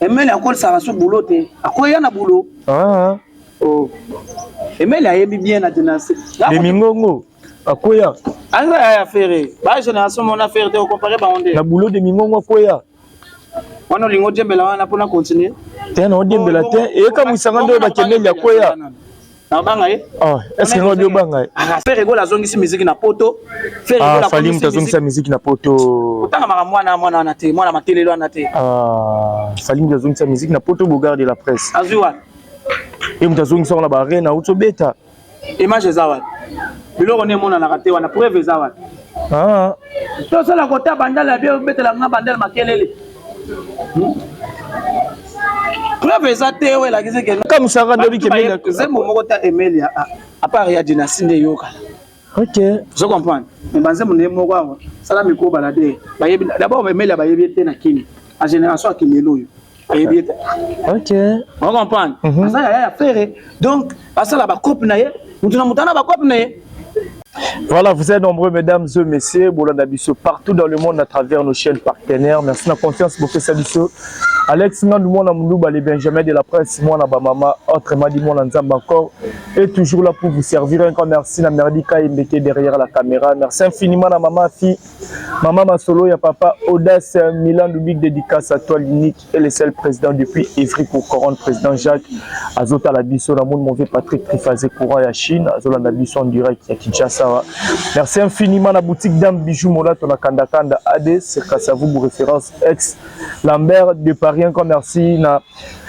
Emeli encore ça va sur boulot te. Akoya na boulot. Ah. Oh. Emeli a yebi bien na dynastie. Mingongo. Akoya. Anga ya affaire. Ba génération mon affaire te comparer ba onde. Na boulot de Mingongo akoya. Wana lingo djembela wana pona continuer. Tena odembela te e ka musanga ndo ba Kemeli akoya. Na banga ye. Ah, est-ce que ngodi obanga? Faire rigola zongisi musique na poto. Faire rigola fali mutazongisa musique na poto. Tanga mwana na te, mwana matelelo na te. Ah, fali mutazongisa musique na poto Bogar de la presse. Azuwa. Et mutazongisa na ba arena utobeta. Image zawa. Biloko ne mona na kate wana preuve zawa. Ah. To sala kota bandala bien betela nga bandala makelele. Preuve za te we la kise ke. Comme ça rendre bi Kemeli. C'est mon moko ta Emeli à part ya dynastie ne yoka. OK. Je comprends. Mais banze mon moko wa sala miko balade. Ba yebi d'abord Emeli ba yebi te na kini. En génération à Kimelo yo. Ba yebi te. OK. On comprend. Ça ya faire. Donc, asala ba coupe na ye. Mutuna ba coupe na ye. Voilà, vous êtes nombreux, mesdames et messieurs, partout dans le monde à travers nos chaînes partenaires. Merci de la confiance pour faire ça. Alex, nous sommes les Benjamin de la presse, moi, maman, autrement dit, moi, encore, et toujours là pour vous servir. Encore merci, la Merdika, il était derrière la caméra. Merci infiniment à maman, fille, maman, ma solo, et papa, Audace, Milan, Lubik, dédicace à toi, l'unique et le seul président depuis Ivry pour Couronne, président Jacques, Azota, la Bisso, la monde, mauvais Patrick, Trifazé, Courant, et à Chine, Azola, la Bisso en direct, à Kinshasa. Merci infiniment à la boutique Dame Bijou Mola, ton Kanda Kanda AD, c'est grâce à vous, pour référence ex Lambert de Paris. Encore merci à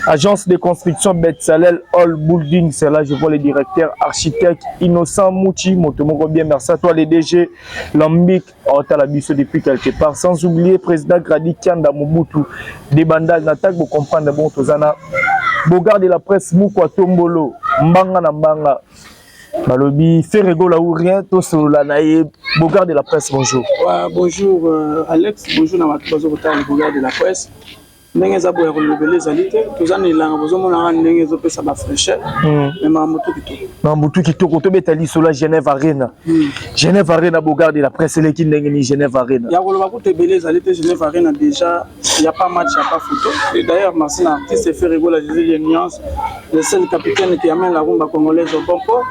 l'agence de construction Betsalel All Building, c'est là je vois le directeur architecte Innocent Mouchi, Motomoko bien, merci à toi les DG Lambik, Otalabiso depuis quelque part, sans oublier président Gradi Kianda Mobutu, des bandales d'attaque, vous comprenez bon, Tozana, Bogar de la presse, Moukwa Tombolo, Mbanga na Mbanga. Balobi, fait rigoler ou rien, tout cela naïe. Bogar de la presse, bonjour. Bonjour Alex, bonjour Namatozo Bogar de la presse. Ndenge za boya kolobele zalite, tozana ilanga bozomo na ndenge zo pesa ba fraîcheur. Mais mamutu kitoko. Mamutu kitoko to betali sur la Genève Arena. Genève Arena Bogar de la presse les qui ndenge ni Genève Arena. Ya koloba ko tebele zalite Genève Arena déjà, il y a pas match, il y a pas photo. Et d'ailleurs merci à l'artiste fait rigoler les nuances. Le seul capitaine qui amène la rumba congolaise au bon port.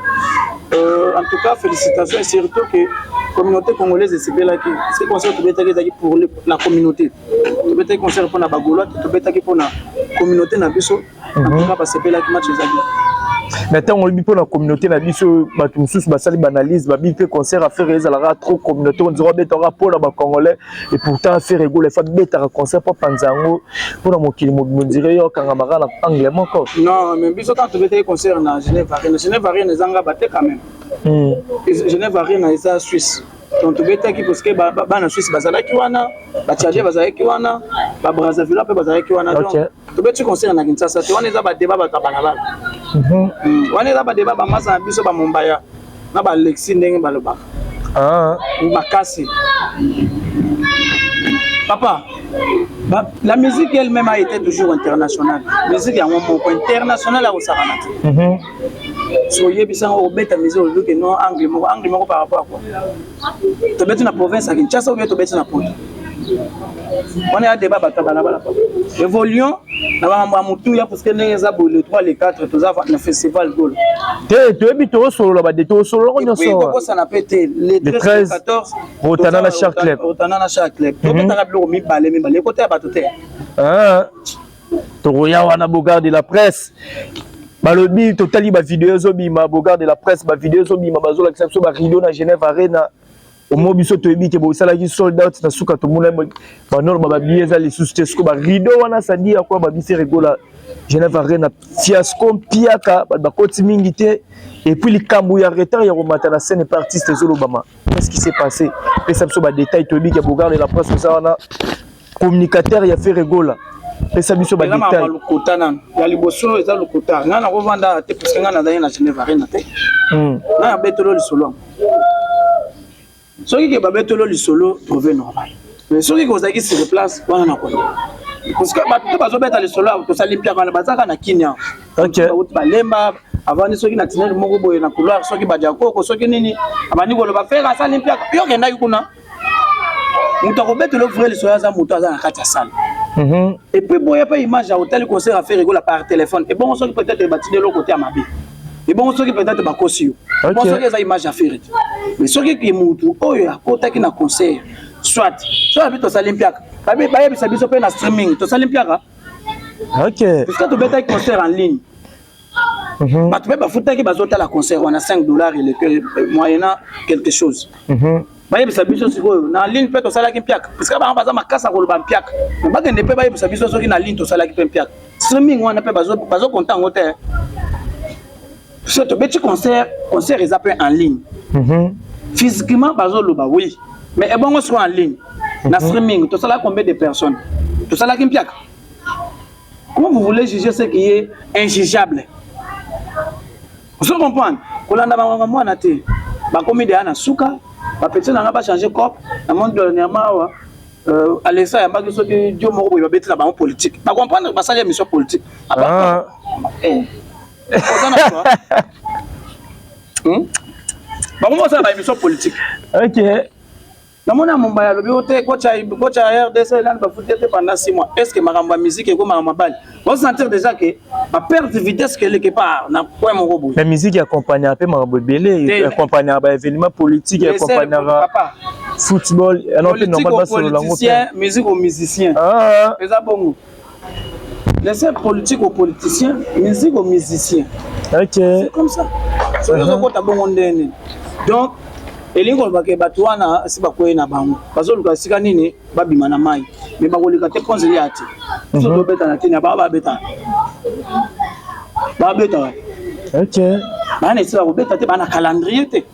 En tout cas, félicitations et surtout que la communauté congolaise est si belle qui c'est concert pour la communauté. Tu peux te concert pour la Bagolo, tu peux te pour la communauté na biso. En tout cas, parce que c'est qui match les amis. Maintenant, on dit pour la communauté na biso, batumsus basali banalise, babi fait concert à faire ezala trop communauté, on dirait betara pour la Congolais et pourtant faire rigoler, fait betara concert pour Panzango pour la mokili mo dirait yo kangamara na anglais encore. Non, mais biso quand tu peux te concert na Genève Arena zanga baté quand même. Genève Arena eza Suisse. Donc tu peux te parce que bana Suisse bazalaki wana, ba Tchadien bazalaki wana, ba Brazzaville pe bazalaki wana. Donc tu peux te concert na Kinshasa, tu wana eza ba débat ba tabanala. Wana eza ba débat ba masa biso ba Mombaya. Na ba Alexis ndenge baloba. Ah, Makasi. Papa, la musique elle-même a été toujours internationale. La musique est un moment international à Osaranati. Soyez bien au bête à musique au que non anglais par rapport à quoi. Tu bête na province à Kinshasa ou bien tu bête na Poto. On est à débat batabalaba. Évoluons. Na mutu ya parce que les abo le 3 les 4 tous avant le festival goal. Tu es bito solo là-bas, de solo on oui, ça n'a pas été les 13 et 14 Rotana na chaque club. Rotana na chaque club. Tu peux t'appeler mi balé côté batoté. Ah. Toroya wana Bogar de la presse. Balobi totali ba vidéo zobima Bogar de la presse ba vidéo zobima bazola kisaso ba rideau na Genève Arena. Au moins biso to ebi ke bo sala ki sold out na suka to mona ba nor ba bieza les sous-tesko ba rideau wana sadi ya kwa ba bisi rigola Genève Arena fiasco piaka ba koti mingi te et puis le kambu ya retard ya romata na scène par artiste zolobama. Qu'est-ce qui s'est passé? Et ça ba détail to ebi ke Bogar de la presse ça wana communicateur ya fait rigola. Et ça biso ba détail. Ya liboso eza lokota. Ngana ko vanda te parce que ngana na Genève Arena te. Na betolo lisolo. Ceux qui ont babetolo le solo trouvé normal. Mais ceux qui ont zaki se déplace, on en a connu. Parce que tu vas beta le solo, tu salis bien quand le bazar na Kenya. OK. Balemba avant ceux qui na tinel mongo boye na couloir, ceux qui badiako, ceux qui nini, abani ko le ba faire salim bien. Yo kenda kuna. Mutu ko betolo frère le solo za mutu za na kati ya salle. Et puis bon, il y a pas image à hôtel concert à faire rigoler par téléphone. Et bon, on sait peut-être bâtir de l'autre côté à ma vie. Et bon, on sait peut-être pas cosio. Bon, on sait que image à faire. Mais ce qui est moutou, oh, il y a côté qui n'a concert. Soit habite aux Olympiques. Babi ça biso pe na streaming. Aux Olympiques. OK. Parce que tu peux faire concert en ligne. Bah tu peux pas foutre que bazo la concert on a $5 et moyennant quelque chose. Babi ça biso siko na ligne peut aux Olympiques. Parce que ba baza makasa ko ba mpiak. Ba ngende pe babi ça biso soki na ligne aux Olympiques mpiak. Streaming on a pe bazo content hôtel. Parce que petit concert ils appellent en ligne. Physiquement bazo loba oui. Mais est bon on soit en ligne. Na streaming, tout ça là combien de personnes? Tout ça là qui mpiak. Comment vous voulez juger ce qui est injugeable? Vous comprenez? Quand on a maman na té, ba komi de ana suka, ba petit na ba changer corps, na monde dernièrement Alessa ya ba so que Dieu moko ba beti na ba politique. Ba comprendre ba saler mission politique. Ba comment ça ba mission politique? OK. Namona Mumbai lobi ote kocha RDC là ba foutre pendant 6 mois. Est-ce que maramba musique et ko maramba bal? On sentir déjà que ba perte de vitesse quelque part na point mon robot. La musique accompagne un peu marabo belé, accompagne ba événement politique, accompagne football, non plus normal pas sur la musique aux musiciens. C'est ça bon. Laissez politique aux politiciens, musique aux musiciens. OK. C'est comme ça. C'est le ko ta bon ndene. Donc elingo bake batwana si bakoye na bango bazoluka sika nini babima na mai me bakolika te konzeli ati so do beta na tenya ba beta OK bana esi ko beta te bana calendrier te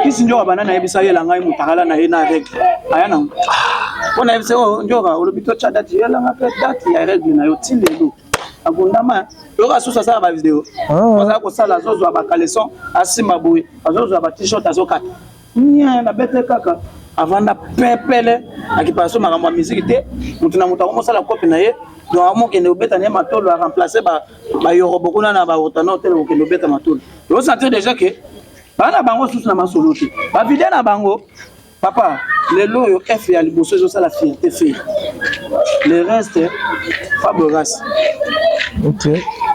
kisi njoka bana na yebisa yela ngai mutakala na ye na règle aya na bona yebisa o njoka olobito cha date yela nga pe date ya règle na yo tilelo akundama yoka susa sa ba vidéo oza ko sala zozo ba caleçon asima boye zozo ba t-shirt azokata nya na bete kaka avanda pepele akipaso makambo ya musique te mutu na mutu akomosala copie na ye donc amokende obeta ne matolo a remplacer ba yorobo kuna na ba otano tele okende obeta matolo yo sentir déjà que bana bango susu na masolo te ba vidéo na bango papa le loyo F ya liboso zo sala fierté fait le reste Fabregas. OK.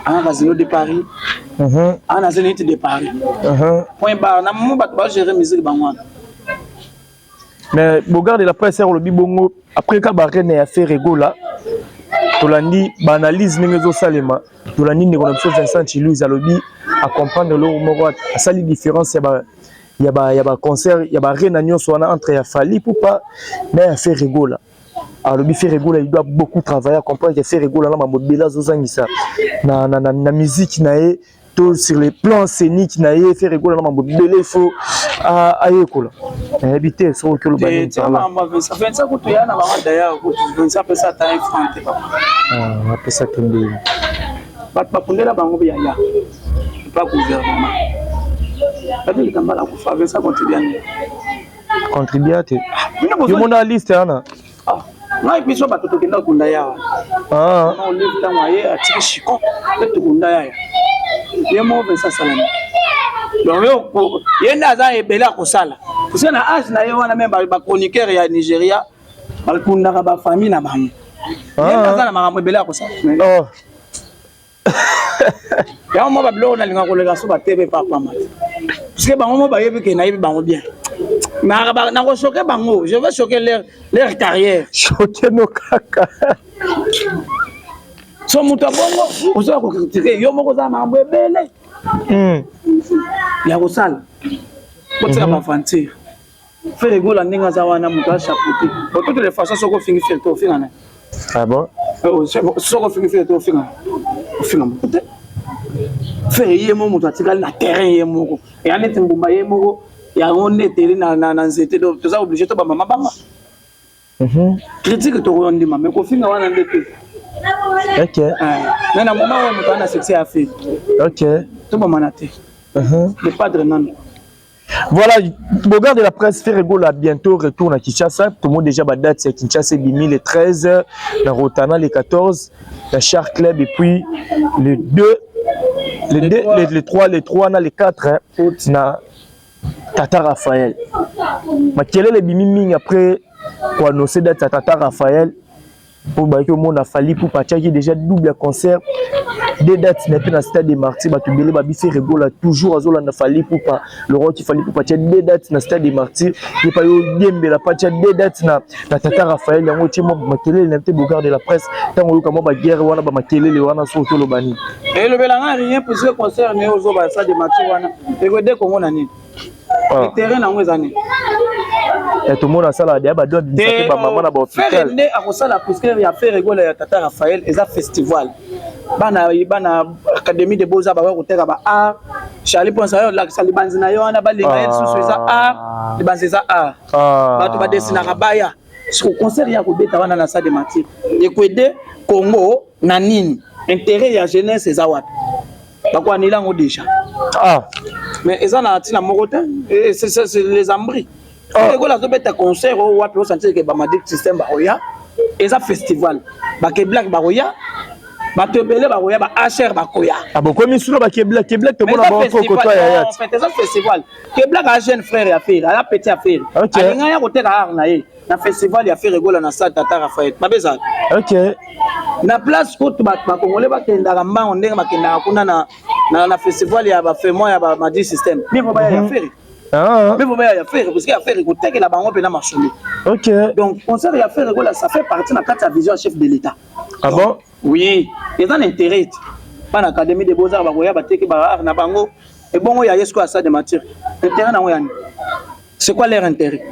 Un casino de Paris. Un nationalité de Paris. Point barre. Na moment bat gérer musique bangwana. Mais regarde la presse le bibongo après ka barene a fait rigola. Tolandi banalise ningezo salema. Tolandi ne connaissance Vincent Chilouza lobi à comprendre le moko à sali différence il y a concert il y a réunion soit entre ya Fali pour pas mais a fait rigola. Alors le fait rigola il doit beaucoup travailler à comprendre que fait rigola na mabela zozangisa na musique nae tout sur les plans scéniques nae fait rigola na mabela il faut ayekola habiter sur que le bani ça fait ça que tu ya na ba d'ailleurs que ça peut ça ta infante papa après ça tomber pas pondela bango ya pas gouvernement avec kambala ko fa ça contribuer te yo mona liste ana non biso bato tokenda kunda ya on live dans moyen atiki chiko to kunda ya ye mo vesa salama donc yo yenda za ebela ko sala parce na âge na ye wana même ba chroniqueur ya Nigeria ba kunda ba famille na bango yenda za na makambo ebela ko sala ya mo ba blo na linga ko lega so ba tebe papa ma parce que bango mo ba yebi ke na yebi bango bien. Mais je vais choquer leur carrière. Choquer nos caca. So mutu bongo, on va critiquer. Yo moko za mambo ebele. Ya kosala. Kotika ba fantir. Faire rigola ndinga za wana mutu a chapeauté. Pour toutes les façons soko fingi faire to finga na. Ah bon? Soko fingi faire to finga. Finga mo. Faire yemo mutu atikali na terrain yemo. Et en etin mbumba yemo. Ya on était na nzete donc tu as obligé to ba mama banga critique to on dit mais ko finga wana ndete OK na mama wa mutu ana succès a fait OK to ba manate le padre nan. Voilà, regarde la presse fait rigola bientôt retourne à Kinshasa. Tout le monde déjà date c'est Kinshasa 2013, la Rotana les 14, la Char Club et puis les 2 les 3 na les 4 na Tata Raphaël. Ma quel est le bimiming après pour annoncer d'être Tata Raphaël pour que mon a fallu pour partir qui déjà double concert des dates n'est pas dans stade des Martyrs bah tu belé bah bifé régola toujours à zola n'a fallu pour pas le roi qui fallait pour partir des dates dans stade des Martyrs il pas yo gembe la partir des dates na tata Raphaël yango timo makele n'était Bogard de la presse tant yo comme ba guerre wana ba makele le wana so to lo bani et le belanga rien pour ce concert né aux ba stade des Martyrs wana et que dès qu'on a ni le terrain nango ezani et tout le monde a ça là ba doit bisaté ba maman na ba hôpital né à ça la parce que il y a fait rigoler ya tata Raphaël et ça festival bana académie de beaux-arts ba ko teka ba art Charlie Ponsa la salibanzi na yo na ba linga yesu ça art libanzi ça art ba to ba desina kabaya ce concert ya ko beta wana na stade des Martyrs et ko aider Congo na nini intérêt ya jeunesse eza wapi ba ko anila ngo déjà mais eza na tina mokote c'est les ambris ko la beta concert o wapi o sentir que ba madik système ba oya eza festival ba ke black ba oya batebele bakoya ba HR bakoya abokomi sula ba Québec te mona ba koto ya en fait ça festival Québec a jeune frère ya faire a petit affaire alinga ya koteka art na ye na festival ya faire rigola na sa tata Raphaël babeza OK na place ko ba kongolais bakenda mbango ndenge bakenda kuna na festival ya ba femo ya ba madi system miko ba ya faire mais vous voyez faire parce qu'il y a faire écouter la banque pena marché. OK. Donc concert y a faire rigola ça fait partie de la vision chef de l'État. Ah bon? Oui, il y a un intérêt. Pas l'académie des beaux-arts ba koya ba teke ba art na bango et bon ya yesko ça de matière. Intérêt na oyani. C'est quoi leur intérêt?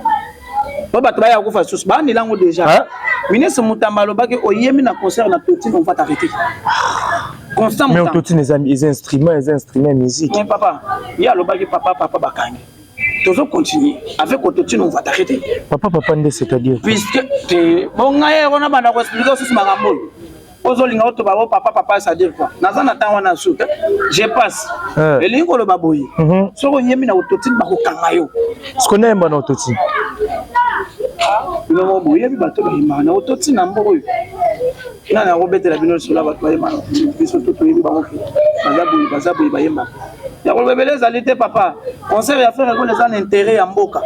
Ba ba ya ko fa sous ba ni lango déjà. Ministre Mutambalo ba ke oyemi na concert na petit on va t'arrêter. Constant. Mais on toti les instruments musique. Mais papa, il y a le bagi papa bakani. Toujours continuer avec autotune on va t'arrêter papa c'est-à-dire puisque bon ngaye on a bana ko expliquer sur makambo ozolinga oto ba papa ça dire quoi nazana tango na souka je passe elingo lo baboyi soko yemi na autotune ba ko kanga yo ce qu'on aime na autotune no boye bi bato ba imana autotune na mboko yo na robete la bino sur la bato ba imana biso toto yebi ba ko bazaboyi ba yema ya ko bebeleza lité papa concert ya faire les an intérêt à mboka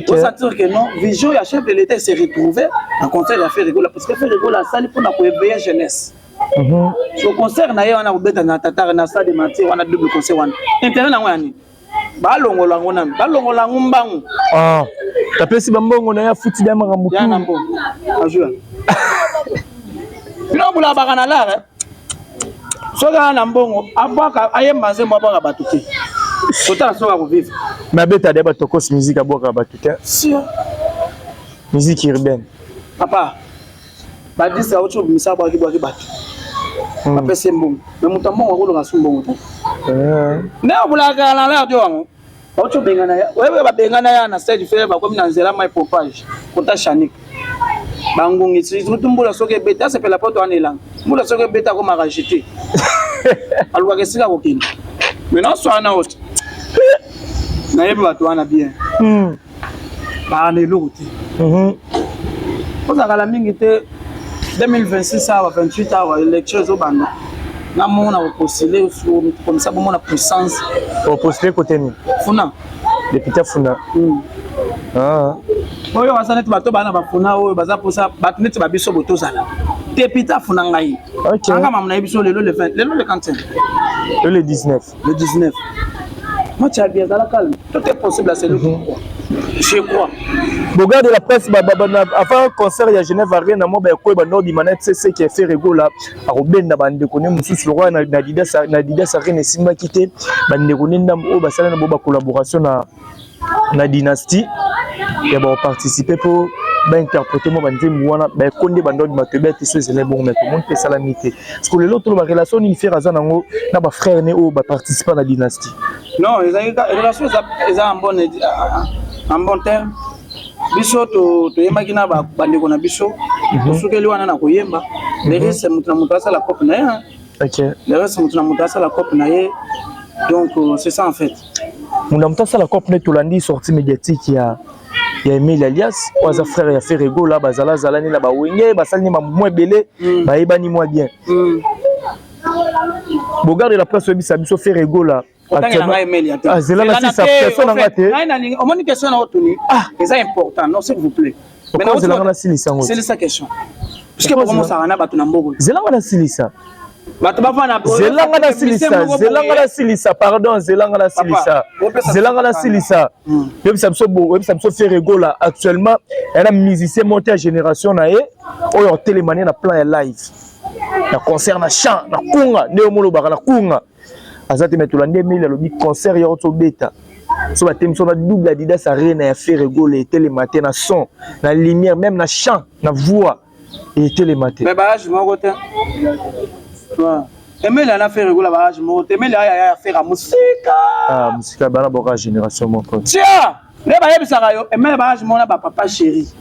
pour sentir que non vision ya chef de l'État s'est retrouvé en concert ya faire rigola parce que faire rigola sali pour na ko éveiller jeunesse so concert na ye wana ko beta na tata na stade des Martyrs wana double concert wana intérêt na ngani balongola ngona balongola ngumbangu tapesi bambongo na ya futi da makambo ya na mbo ajua no bula bakana la soka na mbongo abaka ayemba nzembo abaka batuke sota soka ko vivre mais beta de batokos musique abaka batuke si musique urbaine papa ba disa autre misa ba ki batu apese mbongo mais mutambo ko lo ngasumbongo na bulaka na la dio wango autre bengana ya wewe ba bengana ya na stage fait ba comme na nzela mai popage kota chanik bangungi tutumbula soke beta c'est la porte en élan mbula soke beta ko marajité alwa ke sika ko kini maintenant so ana autre na yebi bato wana bien ba ne lokuti oza kala mingi te 2026 awa 28 awa élection zo banda na mona ko postuler comme ça bon na puissance au postuler côté ni funa député funa oyo wasanet bato bana bafuna oyo baza posa bato neti babiso botozala député funa ngai anga mamna biso lelo le 20 lelo le 15 le 19 moi tu as bien dans la calme tout est possible à celui je crois Bogard de la presse avant concert ya Genève rien na mo ba ko ba nord manette c'est qui fait rigola a robenda bande ko ne mususu roi na Didas Arena simba kité bande ko ndam o ba sala na bo ba collaboration na dynastie et ba participer pour ba interpréter mo bande mwana ba konde bande ma tebete so zele bon mais tout monde peut salamité parce que l'autre ba relation ni faire azana ngo na ba frère ne o ba participer na dynastie non les relations en bon terme biso to yemaki na bandeko na biso tosukeli wana na koyemba le reste mutu na mutu asala cop na ye le reste mutu na mutu asala cop na ye donc c'est ça en fait mutu na mutu asala cop na tolandi sortie médiatique ya Emile alias oza frère ya Ferrego là bazala zalani la ba wenge basali ma mo ebele ba yebani mo bien Bogard de la presse obisa biso Ferrego là c'est là sa personne en raté. On m'a une question à retenir. C'est important, non s'il vous plaît. C'est la question. Parce que comment ça rana batu na mboko. Zelanga na silisa. Batu bafana. Zelanga na silisa, pardon, Zelanga na silisa. Zelanga na silisa. Même Samso fait rigola actuellement, elle a musicien monté à génération na e, oyo télémanie na plan live. Na concert na chant, na kunga, neomolo baka na kunga. Azate metula ndemi le lobi concert ya auto beta. So batem so na double Adidas arena ya fait rigola et télématin na son, na lumière, même na chant, na voix et télématin. Mais barrage mon côté. Emile a fait rigola barrage mon côté. Emile a fait la musique. Ah, musique bana boka génération mon pote. Tiens, les baye bisaka yo, Emile barrage mon na papa chéri.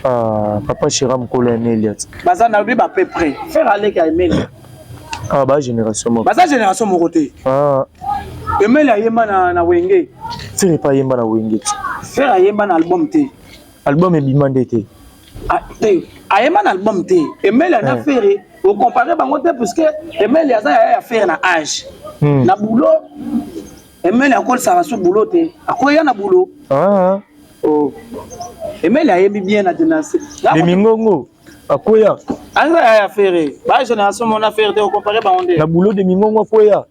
Ah, papa chéri mkolo Emile. Baza na lobi ba peu près. Faire aller ka Emile. Ah, bah génération mon. Baza génération mon côté. Ah. Emile a yemba na wenge. Faire pas yemba na wenge. Faire yemba na album te. Album est bimandé te. Ah, te. Ayemba na album te. Emile a fait au comparé bango te parce que Emile a faire na âge. Na boulot. Emile a quoi ça va sur boulot te. A quoi ya na boulot. Ah. Oh. Emile a yembi bien na dynastie. Les mingongo. A quoi ya? Anga ya faire. Ba génération mon affaire te au comparé bango te. Na boulot de mingongo quoi ya?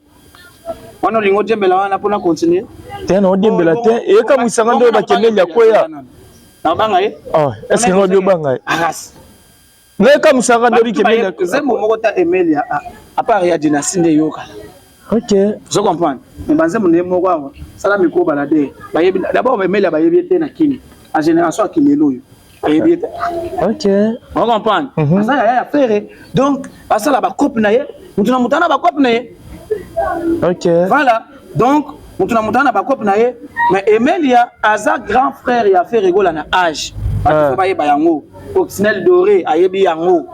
On a lingo djembela wana pour continuer. T'es na djembela te et comme il s'en va ba Emile a quoi ya? Na banga e? Ah, est-ce que on dit banga? Aras. Mais comme ça va dire que Emile c'est mon mota Emile à part ya dynastie de yoka. OK. Je comprends. Mais banze mon nemo kwa sala miko balade. D'abord Emile ba yebi na kini. En génération à Kimelo yo. Yebi. OK. On comprend. Ça ya faire. Donc, ça la ba coupe na ye. Mutuna mutana ba coupe na ye. OK. Voilà. Donc, mutuna mutana ba coupe na ye. Mais Emile a sa grand frère ya fait rigola na âge. Ba ba yeba yango. Coccinelle doré a yebi yango.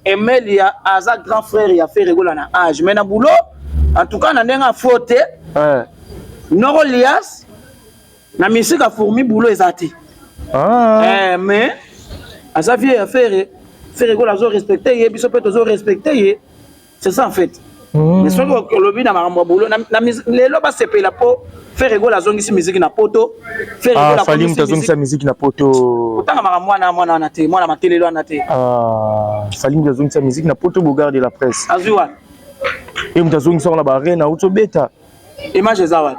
Emile a sa grand frère ya fait rigola na âge. Mais na boulot, en tout cas na ndenga faute. Noro Lias na musique a fourmi boulot ezati. Ah. Mais à sa vie a fait rigola zo respecter ye biso peut zo respecter. C'est ça en fait. Mais ce que le na marambo boulot na lelo ba sepe la po faire rigola zongi si musique na poto faire rigola fali mutazongi sa musique na poto tanga marambo na na te mwana matelelo na te fali mutazongi sa musique na poto Bogarde de la presse azuwa et mutazongi sa na ba arena auto beta image zawa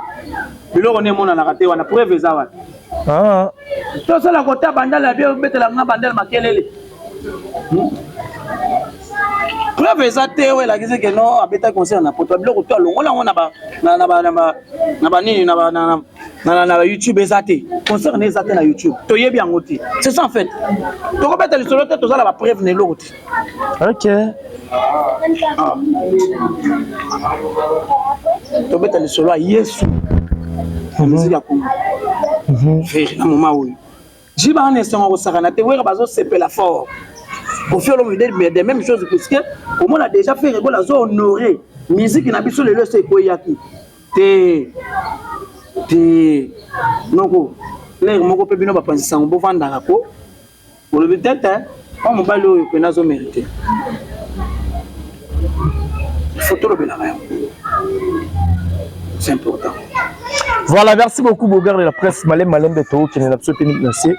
biloko ne mona na kate wana preuve zawa to sala kota bandala bien betela nga bandala makelele preuve ezate we la kise que non abeta concert na poto biloko to longola ngona ba nini na YouTube ezate concert na ezate na YouTube to yebi angoti c'est ça en fait to ko beta le solo to sala ba preuve ne lokoti. OK. To beta le solo Yesu musique ya Congo faire na moment où jiba en instant ko sakana te wera bazo sepela fort au fur et à mesure des mêmes choses parce que au moins on a déjà fait rigola zo honorer musique na biso le c'est koyaki te noko les moko pe bino ba pensisa ngo vanda ko pour le peut-être on mo balo yo pena zo mériter photo le bela c'est important. Voilà, merci beaucoup Bogarde de la presse Malem Beto qui n'est absolument pas lancé.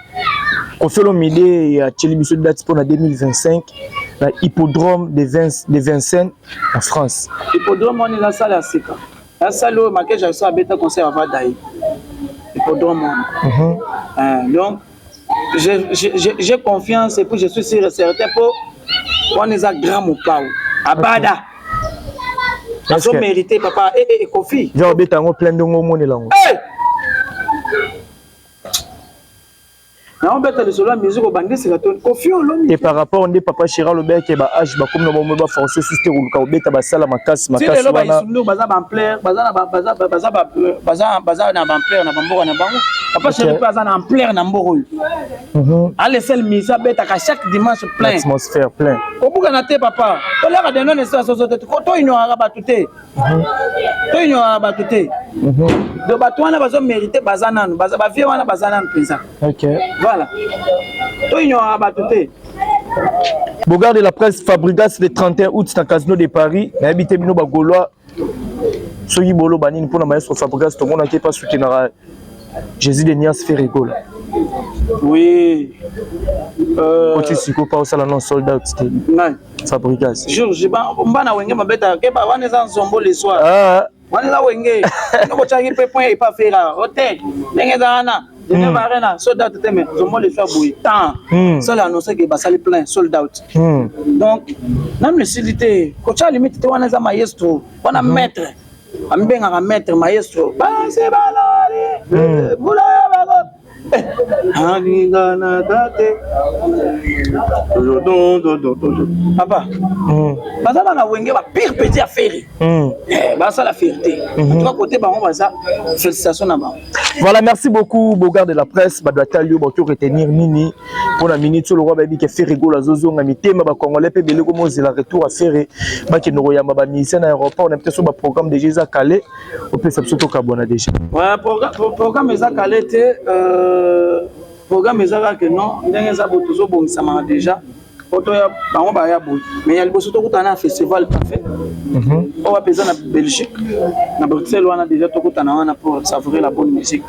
On fait le midi à Tchélibiso de date pour la 2025, la hippodrome de Vincennes en France. Hippodrome, on est la salle à Sika. La salle où j'ai reçu à Beta Conseil à Vadaï. Hippodrome. Donc, j'ai confiance et puis je suis sûr et certain pour qu'on est à grand ou pas. À Bada. Ils ont mérité, papa. Et Kofi. J'ai obéi à plein de mots. Et par rapport à papa Chira le bec et bah âge bah comme nous va forcer sous terre ou le bête bah ça la macasse na papa Chira pas en ampleur na mboro allez seul misa bête à chaque dimanche plein atmosphère plein au bout na te papa to la de non ça to ignore ba tuté de batwana bazo mériter bazana ba vie wana bazana pensa. OK. Voilà. Bogarde de la presse Fabregas le 31 août dans le casino de Paris. Habité Bino Bagolois. Soyi Bolo Banine pour la maître Fabregas. Tout le monde n'a pas soutenu Jésus de Nias fait rigoler. Oui. Quand tu pas au salon sold out. Non. Fabrication. Je bana wenge mabeta ke ba wana za nzombo le soir. Ah. Wana za wenge. Ngo chaki pe point et pas faire hotel. Ndenge za ana. Je ne va rien sold out mais nzombo le soir boui tant. Ça l'a annoncé que ba sali plein sold out. Donc même le sidité ko cha limite te wana za maestro. Wana maître. Ambenga maître maestro. Ba se balali. Bula ba. Papa, bazaba na wenge ba pire petit affaire. Ça la fierté. Tu vas côté baron ça. Félicitations na ba. Voilà, merci beaucoup Bogard de la presse, Badwatalio Boto retenir nini pour la minute sur le roi baby qui fait rigoler zozo nga mitema ba congolais pe belé comme c'est la retour à faire ba ki no ya ba mission na aéroport on a peut-être sur ba programme déjà calé on peut s'absolument kabona déjà. Ouais, programme eza calé té programme eza que non ndenge za botozo bongisama déjà. Auto ya bango ba ya boy mais ya liboso to kutana festival parfait. On va peser na Belgique na Bruxelles on a déjà to kutana wana pour savourer la bonne musique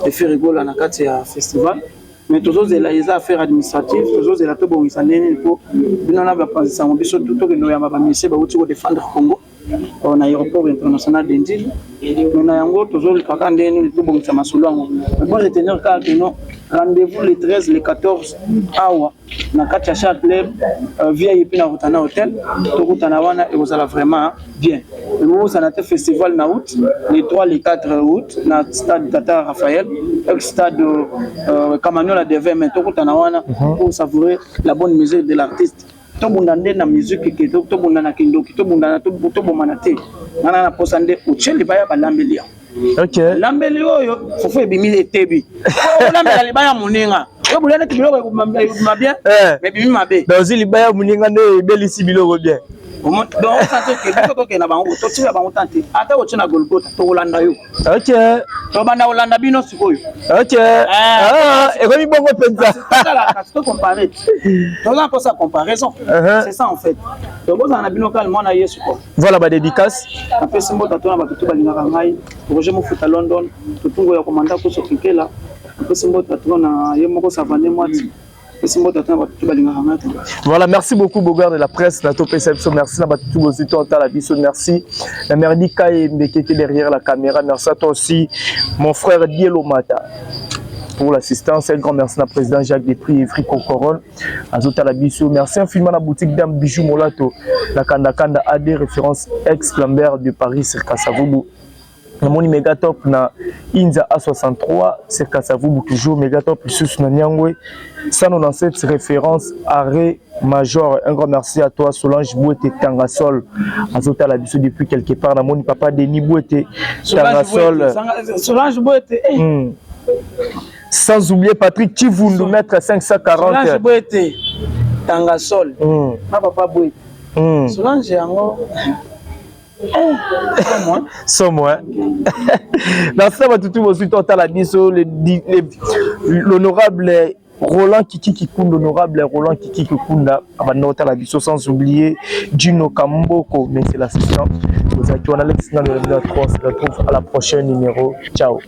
et faire rigoler na kati ya festival mais toujours zela eza affaire administrative toujours zela to bongisa ndeni pour binona ba passer mon biso tout que no ya ba mission ba uti ko défendre Congo on a aéroport international d'Indil mais na yango toujours le kaka ndeni to bongisa masolo yango bon retenir que non rendez-vous le 13 le 14 awa na kati ya Châtelet vieille puis na rotana hôtel to kutana wana et vous allez vraiment bien et vous ça na festival na août les 3 les 4 août na stade Tata Raphaël stade Camagnola de 20 mais to kutana wana pour savourer la bonne musique de l'artiste to bundande na musique ki to bundana kindoki to bundana to bomana te nana na posande ucheli baya balambeli ya. OK. Lambeli oyo fofo ebimi etebi. O lambela libaya muninga. Yo bulana tibiloko mabia mais bimi mabe. Dans libaya muninga ne belisi biloko bien. Donc santé ke biko ke na bango to tira bango tante. Ata o tshina Golgotha to Holanda yo. OK. To banda Holanda bino sikoyo. OK. Et comme bongo pensa. Ça peut comparer. Donc là pour ça comparaison. C'est ça en fait. Donc vous en a bino calme na yesu ko. Voilà ba dédicace. Après simbo tatona ba tutu balingaka ngai. Projet mo futa London. Tutungo ya komanda ko sokikela. Après simbo tatona yemoko savane mwati. Voilà, merci beaucoup Bogard de la presse, Nato Perception, merci à tous vos auditeurs, la biso, merci. La Merdika et Mbekete derrière la caméra, merci à toi aussi, mon frère Dielo Mata. Pour l'assistance, un grand merci à président Jacques Despris et Frico Coron, à la biso, merci infiniment à la boutique Dame Bijou Molato, la Kanda Kanda AD, référence ex-Lambert de Paris, sur Kassavoubou. Mon Megatop na Inza A63, c'est Kassavoubou toujours, Megatop sous Nanyangwe, 197 référence arrêt major. Un grand merci à toi Solange Bouete Tangasol, à la biso depuis quelque part, na mon papa Denis Bouete Tangasol. Solange Bouete. Sans oublier Patrick Chivundu, maître 540. Solange Bouete Tangasol. Ma papa Bouete. Solange yango. Sans moi. Dans ça, tout le monde à la biso, l'honorable Roland Kiki Kikunda, l'honorable Roland Kiki Kikunda, à la biso, sans oublier Gino Kamboko, mais c'est l'assistant. Vous êtes Alex, on se retrouve à la prochaine numéro. Ciao.